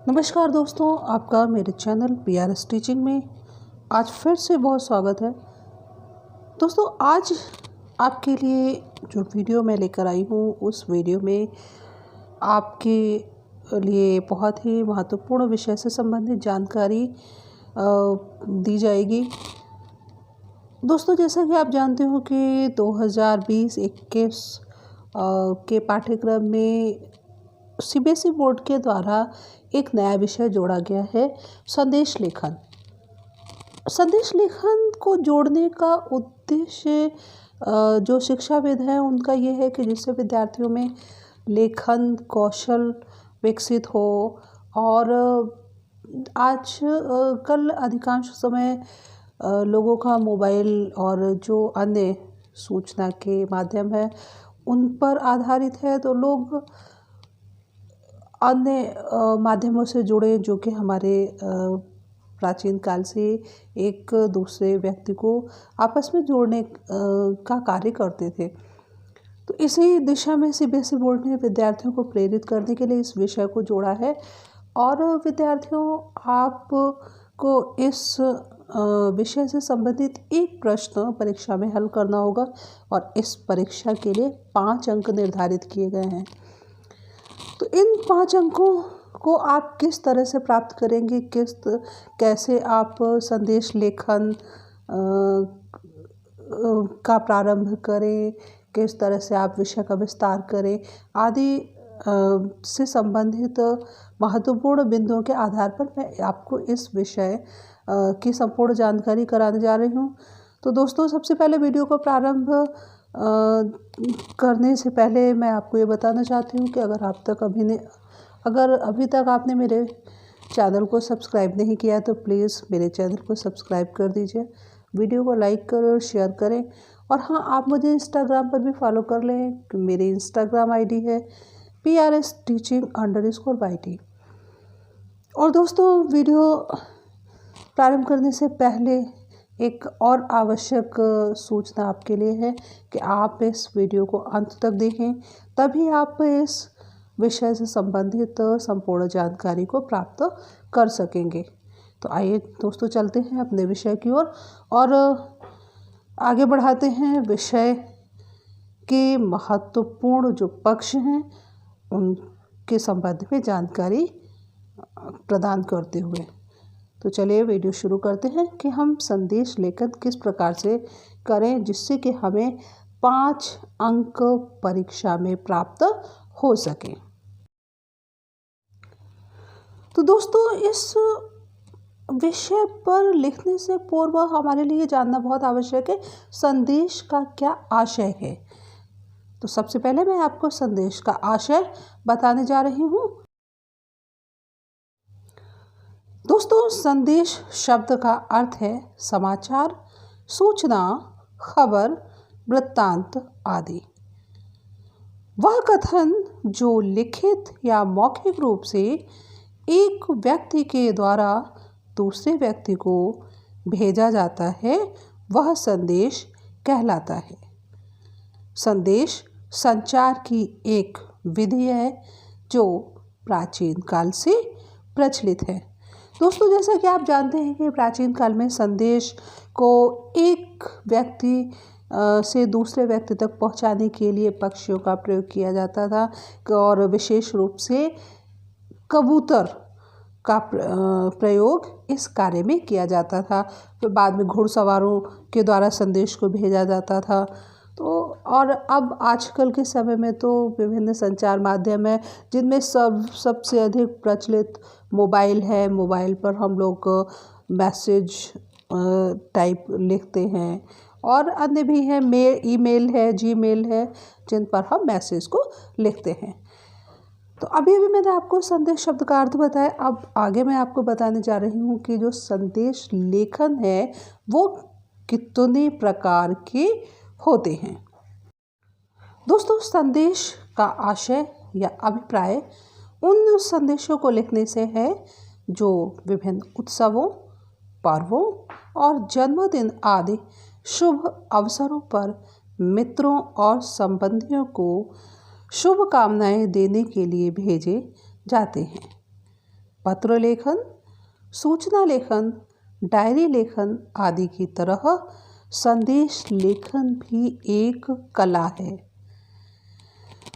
नमस्कार दोस्तों, आपका मेरे चैनल PRS टीचिंग में आज फिर से बहुत स्वागत है। दोस्तों, आज आपके लिए जो वीडियो मैं लेकर आई हूँ, उस वीडियो में आपके लिए बहुत ही महत्वपूर्ण विषय से संबंधित जानकारी दी जाएगी। दोस्तों, जैसा कि आप जानते हो कि 2020-21 के पाठ्यक्रम में CBSE बोर्ड के द्वारा एक नया विषय जोड़ा गया है, संदेश लेखन। संदेश लेखन को जोड़ने का उद्देश्य जो शिक्षाविद हैं उनका ये है कि जिससे विद्यार्थियों में लेखन कौशल विकसित हो। और आज कल अधिकांश समय लोगों का मोबाइल और जो अन्य सूचना के माध्यम है उन पर आधारित है, तो लोग अन्य माध्यमों से जुड़े जो कि हमारे प्राचीन काल से एक दूसरे व्यक्ति को आपस में जोड़ने का कार्य करते थे। तो इसी दिशा में CBSE बोर्ड ने विद्यार्थियों को प्रेरित करने के लिए इस विषय को जोड़ा है। और विद्यार्थियों, आपको इस विषय से संबंधित एक प्रश्न परीक्षा में हल करना होगा और इस परीक्षा के लिए 5 अंक निर्धारित किए गए हैं। तो इन 5 अंकों को आप किस तरह से प्राप्त करेंगे, कैसे आप संदेश लेखन का प्रारंभ करें, किस तरह से आप विषय का विस्तार करें आदि से संबंधित महत्वपूर्ण बिंदुओं के आधार पर मैं आपको इस विषय की संपूर्ण जानकारी कराने जा रही हूँ। तो दोस्तों, सबसे पहले वीडियो को प्रारंभ करने से पहले मैं आपको ये बताना चाहती हूँ कि अगर अभी तक आपने मेरे चैनल को सब्सक्राइब नहीं किया तो प्लीज़ मेरे चैनल को सब्सक्राइब कर दीजिए, वीडियो को लाइक करें और शेयर करें। और हाँ, आप मुझे इंस्टाग्राम पर भी फॉलो कर लें। मेरी इंस्टाग्राम ID है PRS teaching_YT। और दोस्तों, वीडियो प्रारंभ करने से पहले एक और आवश्यक सूचना आपके लिए है कि आप इस वीडियो को अंत तक देखें, तभी आप इस विषय से संबंधित संपूर्ण जानकारी को प्राप्त कर सकेंगे। तो आइए दोस्तों, चलते हैं अपने विषय की ओर और आगे बढ़ाते हैं विषय के महत्वपूर्ण जो पक्ष हैं उनके संबंध में जानकारी प्रदान करते हुए। तो चलिए वीडियो शुरू करते हैं कि हम संदेश लेखन किस प्रकार से करें जिससे कि हमें 5 अंक परीक्षा में प्राप्त हो सके। तो दोस्तों, इस विषय पर लिखने से पूर्व हमारे लिए जानना बहुत आवश्यक है, संदेश का क्या आशय है। तो सबसे पहले मैं आपको संदेश का आशय बताने जा रही हूँ। दोस्तों, संदेश शब्द का अर्थ है समाचार, सूचना, खबर, वृत्तांत आदि। वह कथन जो लिखित या मौखिक रूप से एक व्यक्ति के द्वारा दूसरे व्यक्ति को भेजा जाता है, वह संदेश कहलाता है। संदेश संचार की एक विधि है जो प्राचीन काल से प्रचलित है। दोस्तों, जैसा कि आप जानते हैं कि प्राचीन काल में संदेश को एक व्यक्ति से दूसरे व्यक्ति तक पहुंचाने के लिए पक्षियों का प्रयोग किया जाता था और विशेष रूप से कबूतर का प्रयोग इस कार्य में किया जाता था। फिर बाद में घुड़सवारों के द्वारा संदेश को भेजा जाता था। तो और अब आजकल के समय में तो विभिन्न संचार माध्यम है जिनमें सबसे अधिक प्रचलित मोबाइल है। मोबाइल पर हम लोग मैसेज टाइप लिखते हैं और अन्य भी हैं, ईमेल है, जीमेल है, जिन पर हम मैसेज को लिखते हैं। तो अभी मैंने आपको संदेश शब्द का अर्थ बताया। अब आगे मैं आपको बताने जा रही हूँ कि जो संदेश लेखन है वो कितने प्रकार के होते हैं। दोस्तों, संदेश का आशय या अभिप्राय उन संदेशों को लिखने से है जो विभिन्न उत्सवों, पर्वों और जन्मदिन आदि शुभ अवसरों पर मित्रों और संबंधियों को शुभकामनाएं देने के लिए भेजे जाते हैं। पत्र लेखन, सूचना लेखन, डायरी लेखन आदि की तरह संदेश लेखन भी एक कला है।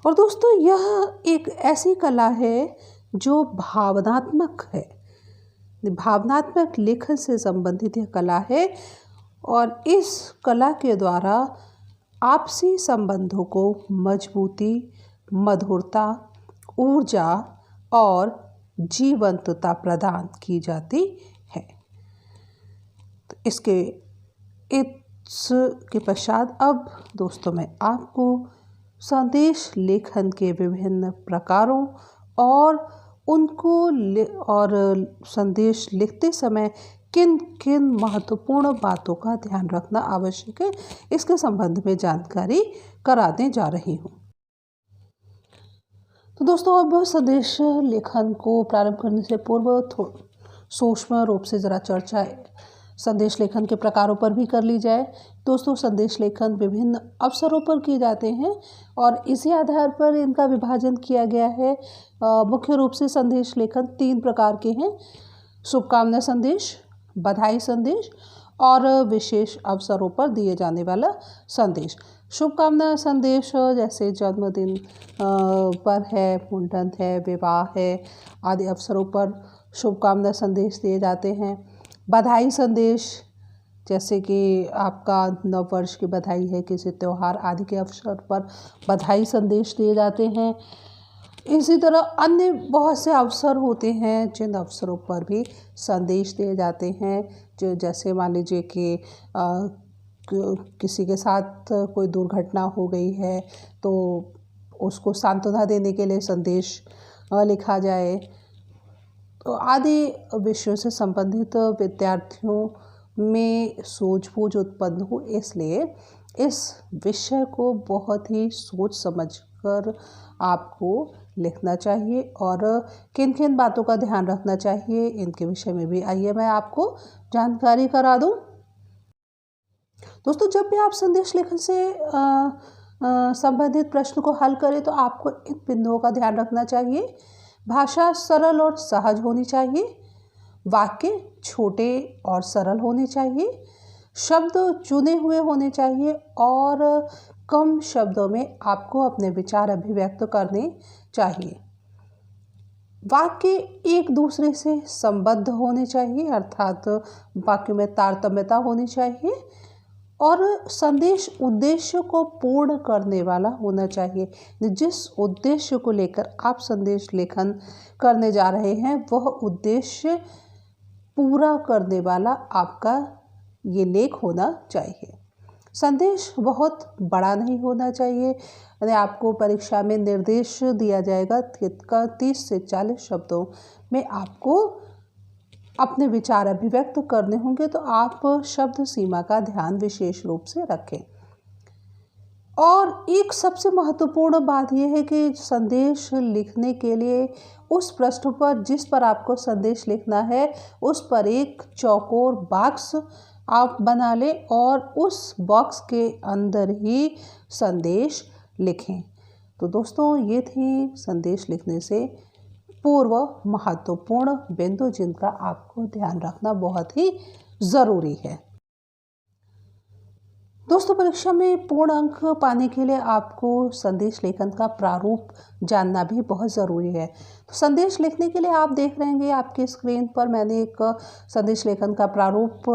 और दोस्तों, यह एक ऐसी कला है जो भावनात्मक है। भावनात्मक लेखन से संबंधित यह कला है और इस कला के द्वारा आपसी संबंधों को मजबूती, मधुरता, ऊर्जा और जीवंतता प्रदान की जाती है। तो इसके पश्चात अब दोस्तों मैं आपको संदेश लेखन के विभिन्न प्रकारों और संदेश लिखते समय किन किन महत्वपूर्ण बातों का ध्यान रखना आवश्यक है, इसके संबंध में जानकारी कराने जा रही हूँ। तो दोस्तों, अब संदेश लेखन को प्रारंभ करने से पूर्व सूक्ष्म रूप से ज़रा चर्चा संदेश लेखन के प्रकारों पर भी कर ली जाए। दोस्तों, संदेश लेखन विभिन्न अवसरों पर किए जाते हैं और इसी आधार पर इनका विभाजन किया गया है। मुख्य रूप से संदेश लेखन 3 प्रकार के हैं: शुभकामना संदेश, बधाई संदेश और विशेष अवसरों पर दिए जाने वाला संदेश। शुभकामना संदेश जैसे जन्मदिन पर है, मुंडन है, विवाह है आदि अवसरों पर शुभकामना संदेश दिए जाते हैं। बधाई संदेश जैसे कि आपका नव वर्ष की बधाई है, किसी त्यौहार आदि के अवसर पर बधाई संदेश दिए जाते हैं। इसी तरह अन्य बहुत से अवसर होते हैं जिन अवसरों पर भी संदेश दिए जाते हैं, जो जैसे मान लीजिए कि किसी के साथ कोई दुर्घटना हो गई है तो उसको सांत्वना देने के लिए संदेश लिखा जाए। तो आदि विषयों से संबंधित विद्यार्थियों में सूझबूझ उत्पन्न हो, इसलिए इस विषय को बहुत ही सोच समझकर आपको लिखना चाहिए और किन किन बातों का ध्यान रखना चाहिए इनके विषय में भी आइए मैं आपको जानकारी करा दूं। दोस्तों, जब भी आप संदेश लेखन से संबंधित प्रश्न को हल करें तो आपको इन बिंदुओं का ध्यान रखना चाहिए। भाषा सरल और सहज होनी चाहिए, वाक्य छोटे और सरल होने चाहिए, शब्द चुने हुए होने चाहिए और कम शब्दों में आपको अपने विचार अभिव्यक्त करने चाहिए। वाक्य एक दूसरे से संबद्ध होने चाहिए, अर्थात वाक्य में तारतम्यता होनी चाहिए और संदेश उद्देश्य को पूर्ण करने वाला होना चाहिए। जिस उद्देश्य को लेकर आप संदेश लेखन करने जा रहे हैं वह उद्देश्य पूरा करने वाला आपका ये लेख होना चाहिए। संदेश बहुत बड़ा नहीं होना चाहिए। यानी आपको परीक्षा में निर्देश दिया जाएगा कि 30 से 40 शब्दों में आपको अपने विचार अभिव्यक्त करने होंगे, तो आप शब्द सीमा का ध्यान विशेष रूप से रखें। और एक सबसे महत्वपूर्ण बात यह है कि संदेश लिखने के लिए उस पृष्ठ पर जिस पर आपको संदेश लिखना है उस पर एक चौकोर बॉक्स आप बना लें और उस बॉक्स के अंदर ही संदेश लिखें। तो दोस्तों, ये थी संदेश लिखने से पूर्व महत्वपूर्ण बिंदु जिनका आपको ध्यान रखना बहुत ही ज़रूरी है। दोस्तों, परीक्षा में पूर्ण अंक पाने के लिए आपको संदेश लेखन का प्रारूप जानना भी बहुत ज़रूरी है। तो संदेश लिखने के लिए आप देख रहे हैं आपकी स्क्रीन पर मैंने एक संदेश लेखन का प्रारूप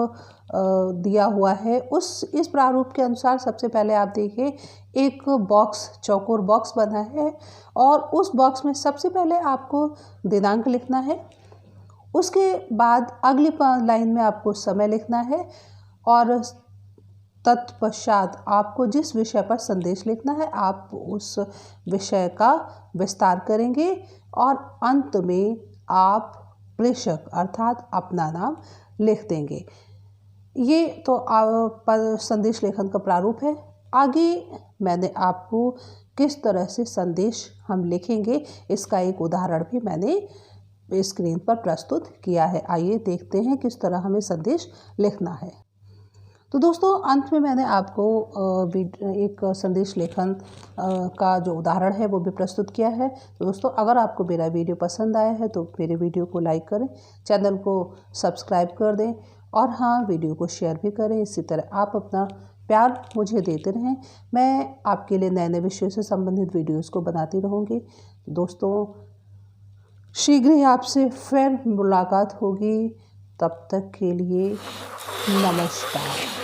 दिया हुआ है। इस प्रारूप के अनुसार सबसे पहले आप देखिए एक बॉक्स, चौकोर बॉक्स बना है और उस बॉक्स में सबसे पहले आपको दिनांक लिखना है। उसके बाद अगली लाइन में आपको समय लिखना है और तत्पश्चात आपको जिस विषय पर संदेश लिखना है आप उस विषय का विस्तार करेंगे और अंत में आप प्रेषक अर्थात अपना नाम लिख देंगे। ये तो संदेश लेखन का प्रारूप है। आगे मैंने आपको किस तरह से संदेश हम लिखेंगे इसका एक उदाहरण भी मैंने स्क्रीन पर प्रस्तुत किया है। आइए देखते हैं किस तरह हमें संदेश लिखना है। तो दोस्तों अंत में मैंने आपको एक संदेश लेखन का जो उदाहरण है वो भी प्रस्तुत किया है। तो दोस्तों अगर आपको मेरा वीडियो पसंद आया है तो मेरे वीडियो को लाइक करें, चैनल को सब्सक्राइब कर दें और हाँ, वीडियो को शेयर भी करें। इसी तरह आप अपना प्यार मुझे देते रहें। मैं आपके लिए नए नए विषयों से संबंधित वीडियोज़ को बनाती रहूँगी। दोस्तों शीघ्र ही आपसे फिर मुलाकात होगी। तब तक के लिए नमस्कार।